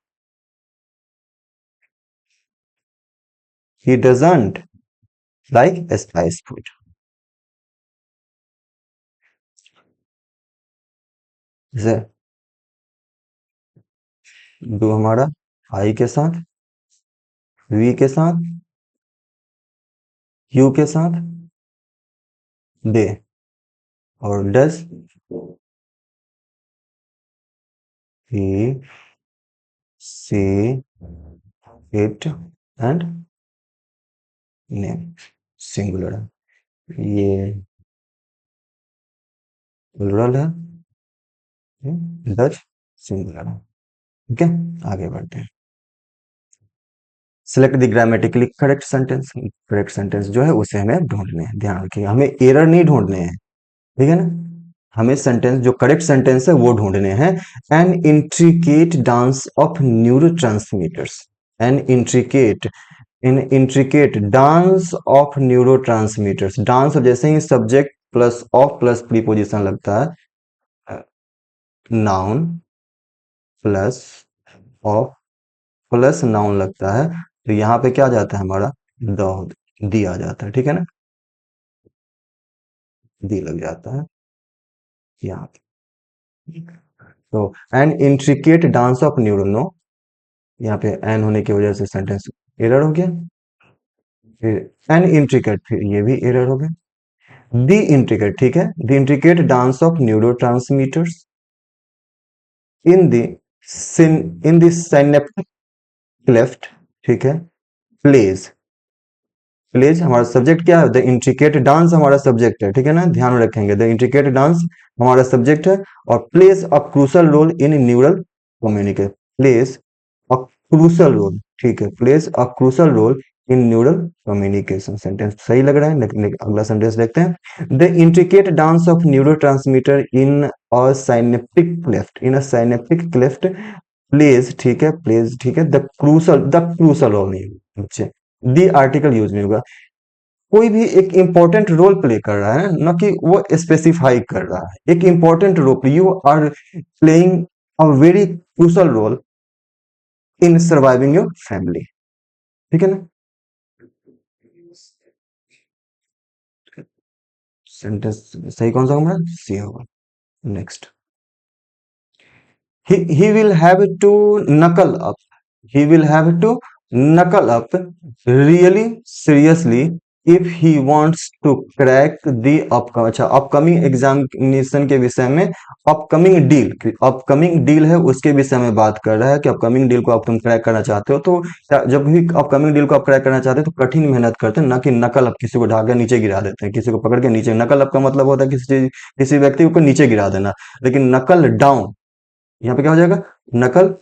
Speaker 1: he doesn't like spice food. जैसे दो हमारा आई के साथ, वी के साथ, यू के साथ, दे, और does, he, she, it and name, singular है, ये प्लुरल है, डज सिंगुलर है, ठीक है, आगे बढ़ते हैं। Select the grammatically correct sentence, correct sentence जो है उसे हमें ढूंढने हैं, ध्यान रखिए, हमें एरर नहीं ढूंढने हैं, ठीक है ना, हमें सेंटेंस जो करेक्ट सेंटेंस है वो ढूंढने हैं। An intricate dance of neurotransmitters, an intricate dance of neurotransmitters. Dance जैसे ही subject plus of plus preposition लगता है, noun plus of plus noun लगता है, तो यहाँ पे क्या आ जाता है हमारा दी आ जाता है, ठीक है ना, दी लग जाता है यहाँ पे। तो एन इंट्रिकेट डांस ऑफ न्यूरोनो, यहाँ पे एन होने की वजह से सेंटेंस एरर हो गया। फिर एन इंट्रिकेट, फिर ये भी एरर हो गया। दी इंट्रिकेट, ठीक है, the intricate dance of neurotransmitters in the in the synaptic cleft, ठीक है, प्लेज। प्लेज हमारा सब्जेक्ट क्या है, द इंट्रिकेट डांस हमारा सब्जेक्ट है, ठीक है ना, ध्यान में रखेंगे, द इंट्रिकेट डांस हमारा सब्जेक्ट है, और plays a crucial role in neural communication. Plays a crucial role, ठीक है, plays a crucial role in neural communication. Sentence सही लग रहा है, लेकिन अगला सेंटेंस देखते हैं। The intricate dance of neurotransmitter in a synaptic cleft, in a synaptic cleft plays, ठीक है, प्लेज, ठीक है, द क्रूशल रोल नहीं बच्चे, दी आर्टिकल यूज नहीं होगा। कोई भी एक इंपॉर्टेंट रोल प्ले कर रहा है, ना कि वो स्पेसिफाई कर रहा है, एक important role, you are playing a very crucial role in surviving your family, ठीक है ना। सेंटेंस सही कौन सा होगा, सी होगा। Next, he will have to knuckle up, he will have to knuckle up really seriously if he wants to crack the upcoming, अच्छा upcoming examination के विषय में, अपकमिंग डील है उसके विषय में बात कर रहा है कि अपकमिंग डील को आप तुम क्रैक करना चाहते हो, तो जब भी अपकमिंग डील को आप क्रैक करना चाहते हो तो कठिन मेहनत करते हैं, ना कि नकल अप, किसी को ढा के नीचे गिरा देते हैं, किसी को पकड़ के नीचे। नकल अप का मतलब होता है किसी व्यक्ति को नीचे गिरा देना, लेकिन नकल डाउन, यहाँ पे क्या हो जाएगा, नकल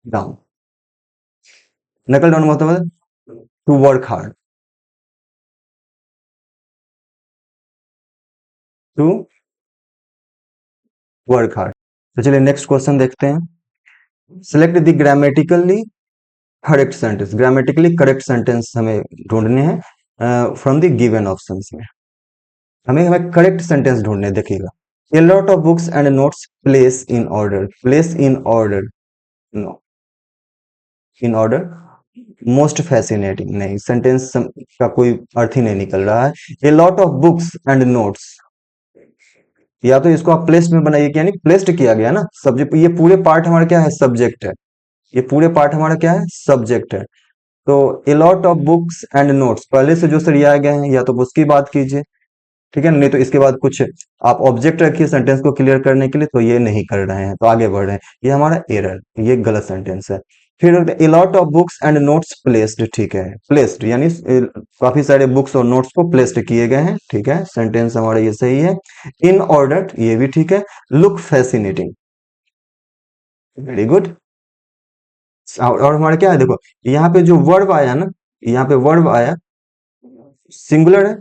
Speaker 1: डाउन। नकल डाउन मतलब है to work hard, to work hard. तो चलिए नेक्स्ट क्वेश्चन देखते हैं। Select the grammatically correct sentence, grammatically correct sentence हमें ढूंढने हैं फ्रॉम द गिवन ऑप्शंस में। हमें हमें करेक्ट सेंटेंस ढूंढने, देखिएगा, a lot of books and notes place in order, place in order, no, in order most fascinating, नहीं, sentence का कोई अर्थ ही नहीं निकल रहा है। A lot of books and notes, या तो इसको आप प्लेस्ड में बनाइए, यानी प्लेस्ड किया गया ना सब्जेक्ट, ये पूरे पार्ट हमारा क्या है, सब्जेक्ट है, ये पूरे पार्ट हमारा क्या है, सब्जेक्ट है। तो ए lot of books and notes पहले से जो सरियाए गए हैं, या तो उसकी बात कीजिए, ठीक है, नहीं तो इसके बाद कुछ आप ऑब्जेक्ट रखिए सेंटेंस को क्लियर करने के लिए, तो ये नहीं कर रहे हैं, तो आगे बढ़ रहे हैं, ये हमारा एरर, ये गलत सेंटेंस है। फिर ए lot of books and notes placed, ठीक है, प्लेस्ड यानी काफी सारे बुक्स और नोट्स को प्लेस्ड किए गए हैं, ठीक है, सेंटेंस हमारा ये सही है। इन ऑर्डर, ये भी ठीक है। Look fascinating, very good. और हमारा क्या है, देखो यहाँ पे जो वर्ब आया ना, यहाँ पे वर्ब आया सिंगुलर है,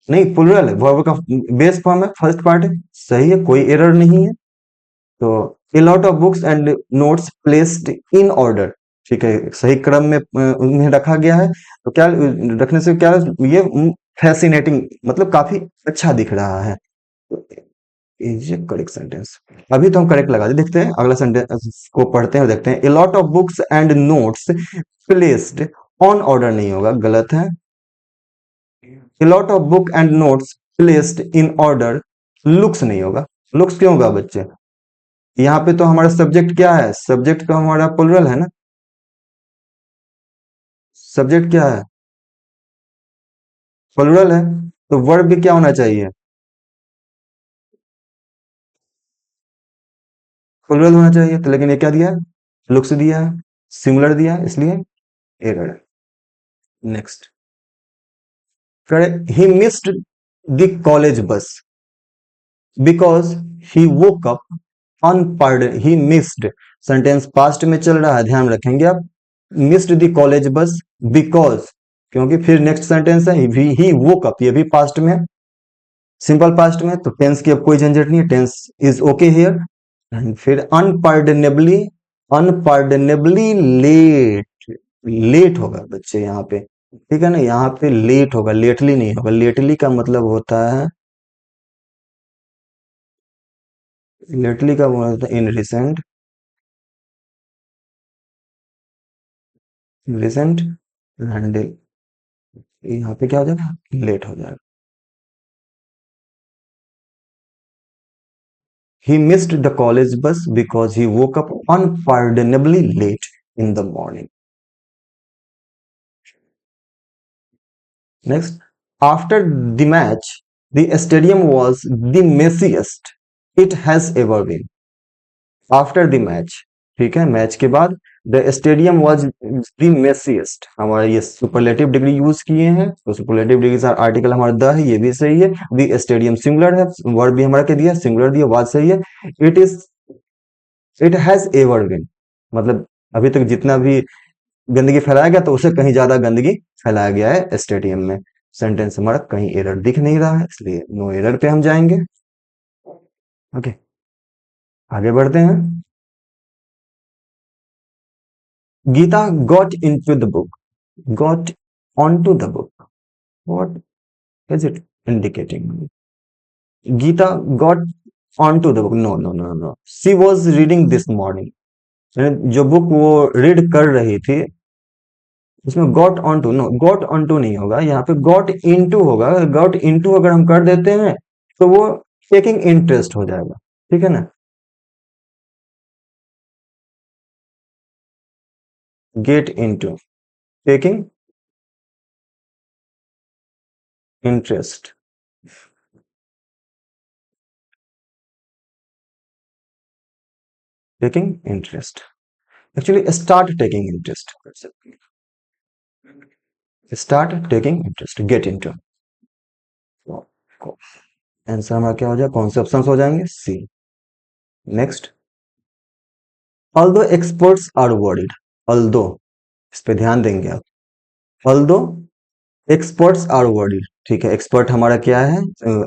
Speaker 1: नहीं प्लुरल है, वर्ब का बेस फॉर्म है, फर्स्ट पार्ट है, सही है, कोई एरर नहीं है। तो ए lot of books and notes placed in order, ठीक है, सही क्रम में उन्हें रखा गया है, तो क्या रखने से क्या, ये फैसिनेटिंग मतलब काफी अच्छा दिख रहा है, इज करेक्ट सेंटेंस। अभी तो हम करेक्ट लगा दे, देखते हैं अगला सेंटेंस को पढ़ते हैं और देखते हैं। ए lot of books and notes placed on order नहीं होगा, गलत है। A lot of book and notes placed in order looks नहीं होगा, लुक्स क्यों होगा बच्चे, यहाँ पे तो हमारा सब्जेक्ट क्या है, सब्जेक्ट तो हमारा प्लुरल है ना, सब्जेक्ट क्या है, प्लुरल है, तो वर्ब भी क्या होना चाहिए, प्लुरल होना चाहिए, तो लेकिन ये क्या दिया है, लुक्स दिया है, सिमिलर दिया है, इसलिए एरर है। Next, he missed the college bus because he woke up अनपार्डन, ही मिस्ड, सेंटेंस पास्ट में चल रहा है, ध्यान रखेंगे आप, missed the college bus because, क्योंकि फिर नेक्स्ट सेंटेंस है ही वोक अप, ये भी पास्ट में है, सिंपल पास्ट में, तो टेंस की अब कोई झंझट नहीं है, टेंस इज ओके हियर। फिर अनपार्डनेबली, अनपार्डनेबली लेट, लेट होगा बच्चे यहाँ पे, ठीक है ना, यहाँ पे लेट होगा, लेटली नहीं होगा। लेटली का मतलब होता है, लेटली का मतलब होता है इन रिसेंट, रिसेंट हैंडल, यहाँ पे क्या हो जाएगा, लेट हो जाएगा। He missed the college bus because he woke up unpardonably late in the morning. Next, after the match, the stadium was the messiest it has ever been. After the match, ठीक है, match के बाद the stadium was the messiest, हमारा ये superlative degree use किए हैं, तो superlative degree का आर्टिकल हमारा द है, ये भी सही है। द स्टेडियम सिंगुलर है, वर्ब भी हमारा क्या दिया, सिंगुलर दिया, वाज सही है। It is, it has ever been, मतलब अभी तक जितना भी गंदगी फैलाया गया तो उससे कहीं ज्यादा गंदगी फैलाया गया है स्टेडियम में। सेंटेंस हमारा कहीं एरर दिख नहीं रहा है, इसलिए नो एरर पे हम जाएंगे। ओके, आगे बढ़ते हैं। Gita got into the book. Got onto the book. What is it indicating? Gita got onto the book. No, no, no, no. She was reading this morning. जो बुक वो read कर रही थी उसमें got on to, no got on to नहीं होगा, यहाँ पे गॉट इनटू होगा। गॉट इनटू अगर हम कर देते हैं तो वो टेकिंग इंटरेस्ट हो जाएगा, ठीक है ना। Get into, taking interest, taking interest, actually start taking interest कर सकते हैं, start taking interest, get into. Answer हमारा क्या हो जाएगा, कौन से ऑप्शन हो जाएंगे, C. Next, although experts are worried, although, इस पे ध्यान देंगे आप, ऑल्दो एक्सपर्ट्स आर वर्ड, ठीक है, एक्सपर्ट हमारा क्या है,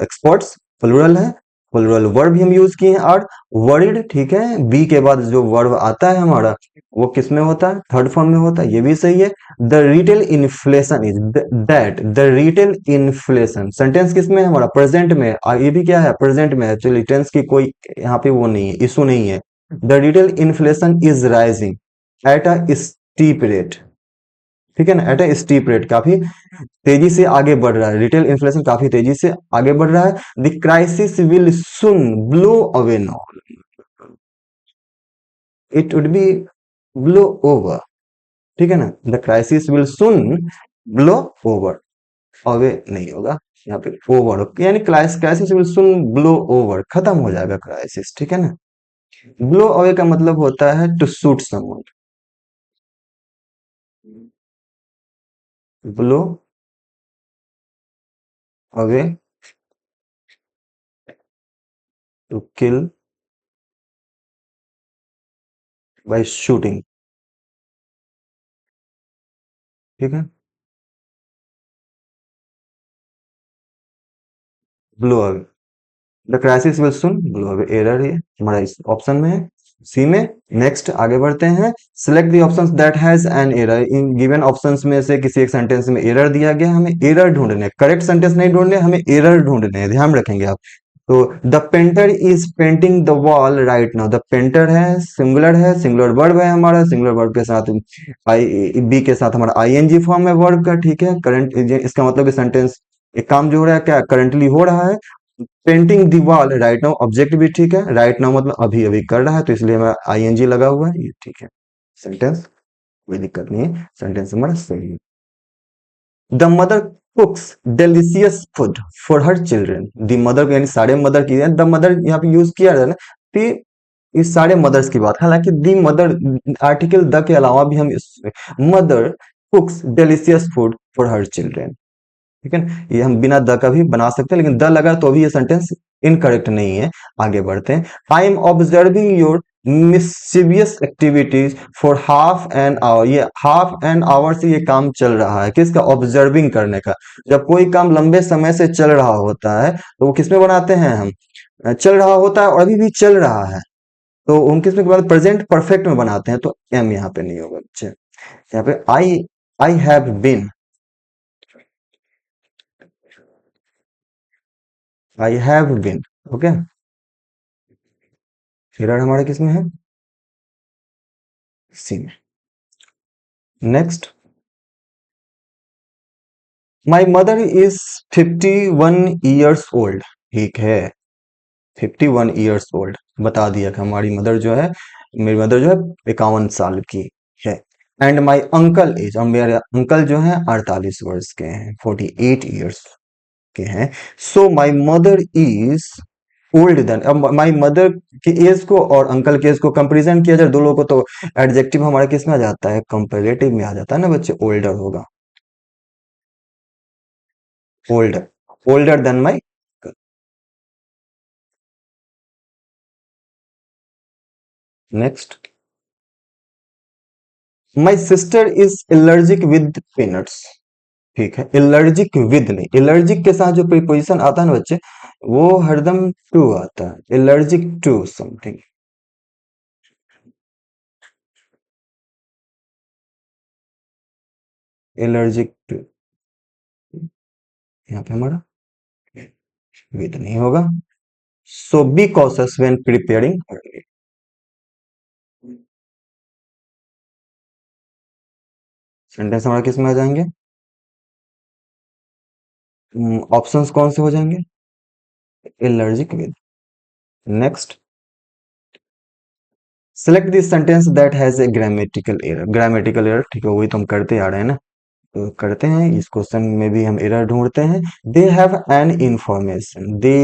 Speaker 1: एक्सपर्ट्स प्लूरल है, प्लूरल वर्ब भी हम यूज किए हैं आर, वर्ड, ठीक है, बी के बाद जो वर्ब आता है हमारा वो किस में होता है, थर्ड फॉर्म में होता है, ये भी सही है। The retail inflation is that, the retail inflation, sentence किस में है हमारा, प्रेजेंट में, ये भी क्या है, प्रेजेंट में है, चलिए टेंस की कोई यहाँ पे वो नहीं है, इशू नहीं है। The retail inflation is rising at a steep rate, ठीक है ना, एट ए स्टीप रेट, काफी तेजी से आगे बढ़ रहा है, रिटेल इन्फ्लेशन काफी तेजी से आगे बढ़ रहा है। The crisis will soon blow away now, it would be blow over, ठीक है ना, the crisis will soon blow over, away नहीं होगा यहाँ पे, ओवर, यानी crisis will soon blow over, खत्म हो जाएगा क्राइसिस, ठीक है ना। ब्लो अवे का मतलब होता है to shoot someone, blow away, to kill by shooting, ठीक है, blow away, the crisis will soon blow away, error है हमारा इस ऑप्शन में है, सी में। नेक्स्ट आगे बढ़ते हैं, select the options that has an error, in given options में से किसी एक सेंटेंस में एरर दिया गया, हमें एरर ढूंढने, करेक्ट सेंटेंस नहीं ढूंढने, हमें एरर ढूंढने हैं, ध्यान रखेंगे आप। तो the painter is painting the wall right now, the painter है, सिंगुलर वर्ब है हमारा, सिंगुलर वर्ब के साथ आई, बी के साथ हमारा आईएनजी फॉर्म है वर्ब का, ठीक है, करंट, इसका मतलब सेंटेंस एक काम जो हो रहा है क्या, करंटली हो रहा है। पेंटिंग दीवार राइट नाउ, ऑब्जेक्ट भी ठीक है, राइट नाउ मतलब अभी अभी कर रहा है, तो इसलिए हमारा आईएनजी लगा हुआ है, ये ठीक है, सेंटेंस कोई दिक्कत नहीं है, सेंटेंस हमारा सही है। The mother कुक्स delicious food for her children, the mother यानी सारे मदर की, द मदर यहाँ पे यूज किया है ना, तो इस सारे मदर्स की बात, हालांकि दी मदर आर्टिकल द के अलावा भी हम इस mother कुक्स delicious food for her children, ठीक है ना, ये हम बिना द का भी बना सकते हैं, लेकिन द लगा तो भी ये सेंटेंस इनकरेक्ट नहीं है। आगे बढ़ते हैं, I am observing your mischievous activities for half an hour, ये हाफ एन आवर से ये काम चल रहा है, किसका, ऑब्जर्विंग करने का। जब कोई काम लंबे समय से चल रहा होता है तो वो किसमें बनाते हैं हम, चल रहा होता है और अभी भी चल रहा है, तो हम किसमें के बाद प्रेजेंट परफेक्ट में बनाते हैं, तो एम यहाँ पे नहीं होगा बच्चे। यहाँ पे I have been, I have been. Okay, error हमारा किस में है? सी में। Next, my mother is 51 years old. ठीक है, 51 ईयर्स ओल्ड बता दिया कि हमारी मदर जो है, मेरी मदर जो है 51 साल की है। एंड माई अंकल इज, और मेरे अंकल जो है 48 वर्ष के हैं, 48 ईयर्स के हैं। So my mother is old then. अब माई मदर की एज को और अंकल की एज को कंपेरिजन किया जाए दो लोगों को, तो एडजेक्टिव हमारा किस में आ जाता है? कंपेरेटिव में आ जाता है ना बच्चे, ओल्डर होगा, older, older than my. Next, my sister is allergic with peanuts. ठीक है, एलर्जिक विद नहीं, एलर्जिक के साथ जो प्रीपोजिशन आता है ना बच्चे, वो हरदम टू आता है, allergic to something. Allergic to, यहाँ पे हमारा विद नहीं होगा। So be cautious when preparing. Sentence हमारा किस में आ जाएंगे? ऑप्शंस कौन से हो जाएंगे? Allergic with. Next, select this sentence that has a grammatical error. Grammatical error, ठीक है, वही तो हम करते आ रहे हैं ना, तो करते हैं, इस क्वेश्चन में भी हम एरर ढूंढते हैं। They have an information, they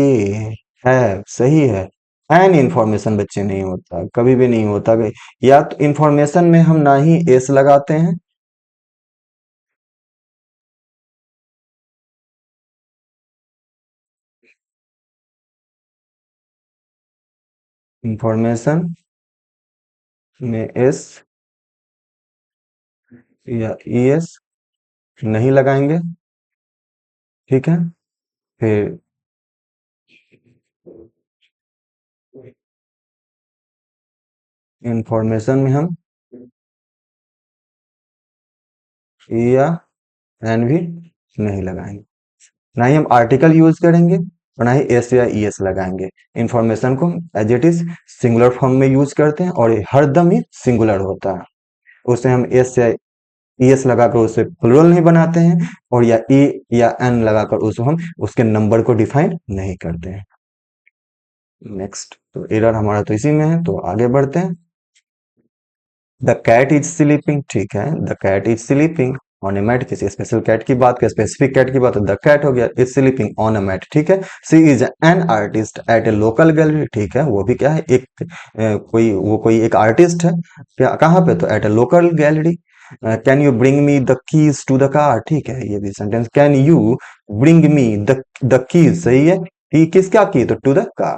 Speaker 1: have सही है, एन इंफॉर्मेशन बच्चे नहीं होता, कभी भी नहीं होता। या तो इंफॉर्मेशन में हम ना ही एस लगाते हैं, इंफॉर्मेशन में एस या ईएस नहीं लगाएंगे। ठीक है, फिर इंफॉर्मेशन में हम या एन भी नहीं लगाएंगे, ना ही हम आर्टिकल यूज करेंगे और ना ही एस या ईएस लगाएंगे। इंफॉर्मेशन को as it is singular form में यूज करते हैं और ये हरदम ही सिंगुलर होता है। उसे हम एस या ईएस लगाकर उसे प्लुरल नहीं बनाते हैं, और या ई या एन लगाकर उसे हम उसके नंबर को डिफाइन नहीं करते हैं। नेक्स्ट, तो एरर हमारा तो इसी में है, तो आगे बढ़ते हैं। The cat is sleeping. ठीक है, the cat is sleeping on a mat, किसी स्पेशल कैट की बात, का स्पेसिफिक कैट की बात, द कैट हो गया, is sleeping on a mat. ठीक है, she is an artist at a local gallery. ठीक है, वो भी क्या है, एक कोई एक आर्टिस्ट है, क्या कहाँ पे? तो at a local gallery. Can you bring me the keys to the car. ठीक है, ये भी sentence, can you bring me the keys, सही है, किसका की? तो to the car.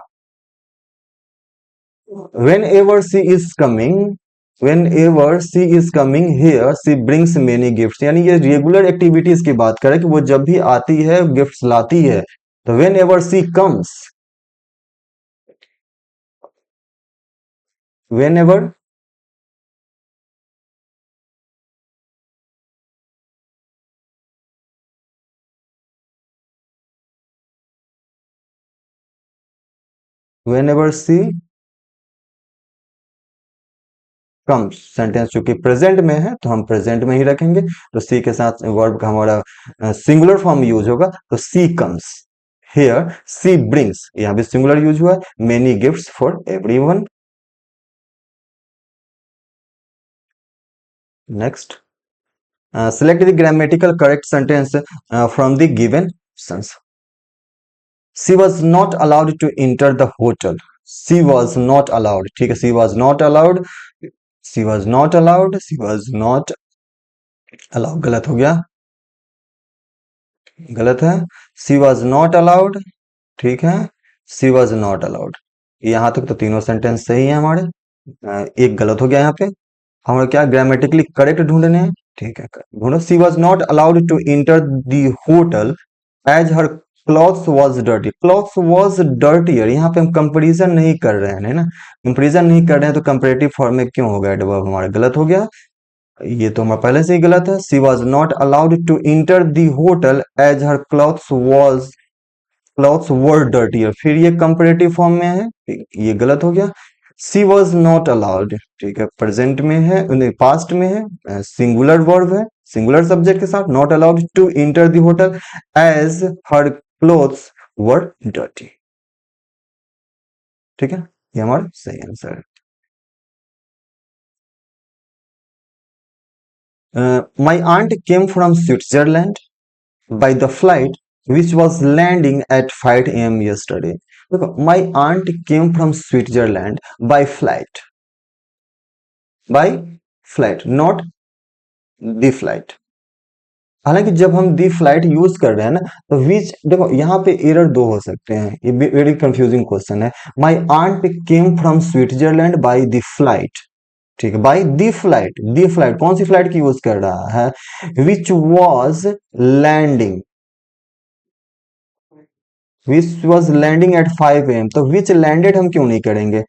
Speaker 1: whenever she is coming whenever she is coming here she brings many gifts। यानी ये रेगुलर एक्टिविटीज की बात करें कि वो जब भी आती है गिफ्ट्स लाती है, तो whenever she comes, whenever whenever she comes, sentence चूंकि प्रेजेंट में है तो हम प्रेजेंट में ही रखेंगे, तो सी के साथ वर्ब का हमारा सिंगुलर फॉर्म यूज होगा, तो सी कम्स हियर, सी ब्रिंग्स, यहाँ भी सिंगुलर यूज हुआ है, many gifts for everyone. Next, select the grammatical correct sentence from the given options. She was not allowed to enter the hotel. She was not allowed, ठीक है, she was not allowed, she was not allowed, she was not allowed, गलत हो गया, गलत है, she was not allowed। ठीक है, she was not allowed। यहां तक तो तीनों सेंटेंस सही है हमारे, एक गलत हो गया यहाँ पे। हमें क्या ग्रामेटिकली करेक्ट ढूंढने हैं, ठीक है, ढूंढो। She was not allowed to enter the hotel as her clothes was dirty. Clothes was dirtier, यहाँ पे हम कंपेरिजन नहीं कर रहे हैं, है ना, कंपेरिजन नहीं कर रहे हैं, तो कंपेरेटिव फॉर्म में क्यों हो गया, वर्ब हमारा गलत हो गया। ये तो हमारा पहले से ही गलत है। She was not allowed to enter the hotel as her clothes were dirtier. फिर ये कंपेरेटिव फॉर्म में है, ये गलत हो गया। सी वॉज नॉट अलाउड, ठीक है, प्रेजेंट में है, नहीं पास्ट में है, सिंगुलर वर्ब है, सिंगुलर सब्जेक्ट के साथ, not allowed to enter the hotel as her clothes were dirty. ठीक है, ये हमारा सही आंसर है। My aunt came from Switzerland by the flight which was landing at 5 a.m. yesterday. देखो, my aunt came from Switzerland by flight, not the flight। हालांकि जब हम दी फ्लाइट यूज कर रहे हैं ना, तो विच, देखो यहाँ पे एरर दो हो सकते हैं, ये वेरी कंफ्यूजिंग क्वेश्चन है। My aunt came from Switzerland by the flight, ठीक है, बाय दी फ्लाइट कौन सी फ्लाइट की यूज कर रहा है, which was landing, which was landing at 5 AM, तो विच लैंडेड हम क्यों नहीं करेंगे,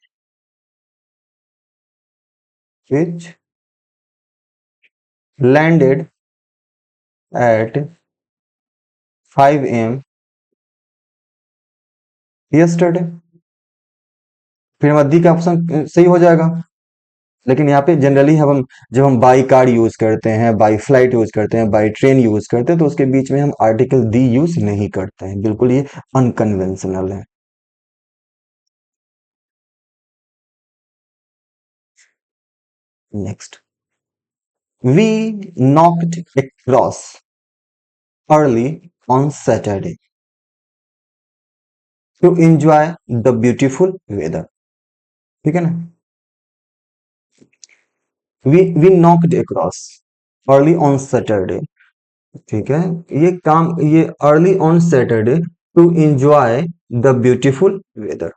Speaker 1: which landed at 5 AM yesterday. फिर हमारा दी का ऑप्शन सही हो जाएगा। लेकिन यहाँ पे जनरली हम जब हम बाई कार यूज करते हैं, बाई फ्लाइट यूज करते हैं, बाई ट्रेन यूज करते हैं, तो उसके बीच में हम आर्टिकल दी यूज नहीं करते हैं, बिल्कुल ये अनकन्वेंशनल है। Next, we knocked across early on Saturday to enjoy the beautiful weather. ठीक है ना, we knocked across early on Saturday, ठीक है, ये काम, ये early on Saturday to enjoy the beautiful weather.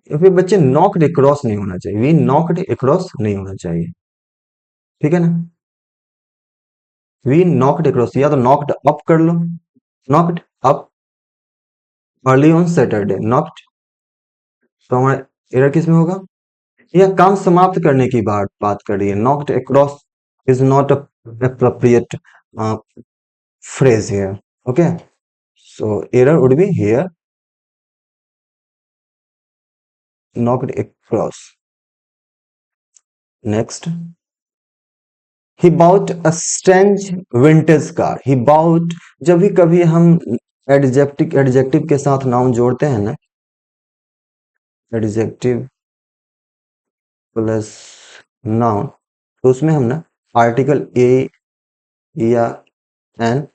Speaker 1: या फिर बच्चे नॉक्ड अक्रॉस नहीं होना चाहिए, वी नॉक्ड अक्रॉस नहीं होना चाहिए। ठीक है ना, वी नॉक्ड अक्रॉस, या तो नॉक्ड अप कर लो, knocked up early on Saturday, knocked, तो हमारा एरर किस में होगा, यह काम समाप्त करने की बात कर रही है। Knocked across is not appropriate phrase here, okay, so error would be here, knocked across। next, he bought a strange vintage car, he bought, जब भी कभी हम एडजेक्टिव के साथ नाउन जोड़ते हैं ना, एडजेक्टिव प्लस नाउन, तो उसमें हम ना आर्टिकल ए या एन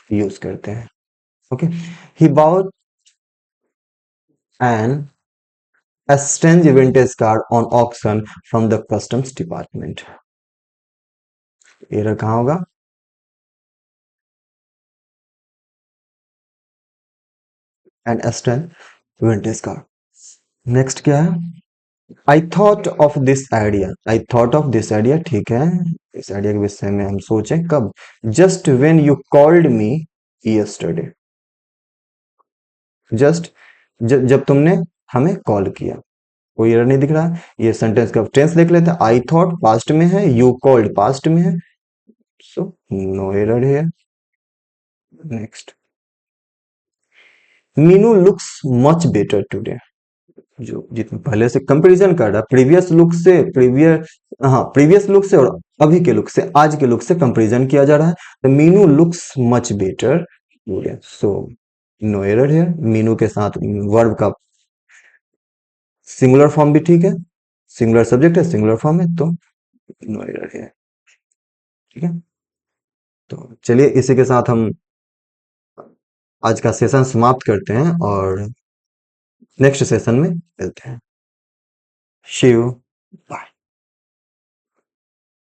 Speaker 1: यूज करते हैं। Okay, he bought an a strange vintage car on auction from the customs department। Error कहाँ होगा, an a strange vintage car। Next क्या है, I thought of this idea, I thought of this idea, ठीक है, इस idea के विषय में हम सोचें कब, just when you called me yesterday, just जब तुमने हमें कॉल किया। कोई एरर नहीं दिख रहा है। ये सेंटेंस का टेंस देख लेते हैं, आई थॉट पास्ट में है, यू कॉल्ड पास्ट में है, सो नो एरर है। Next, Meenu looks much better today, जो जितने पहले से कंपैरिजन कर रहा है, प्रीवियस लुक से, प्रीवियस लुक से और अभी के लुक से, आज के लुक से कंपैरिजन किया जा रहा है। तो Meenu looks much better today, so no error है। मीनू के साथ वर्ब का सिंगुलर फॉर्म भी ठीक है, सिंगुलर सब्जेक्ट है, सिंगुलर फॉर्म है, तो नो एरर है। ठीक है, तो चलिए इसी के साथ हम आज का सेशन समाप्त करते हैं और नेक्स्ट सेशन में मिलते हैं। See you, bye.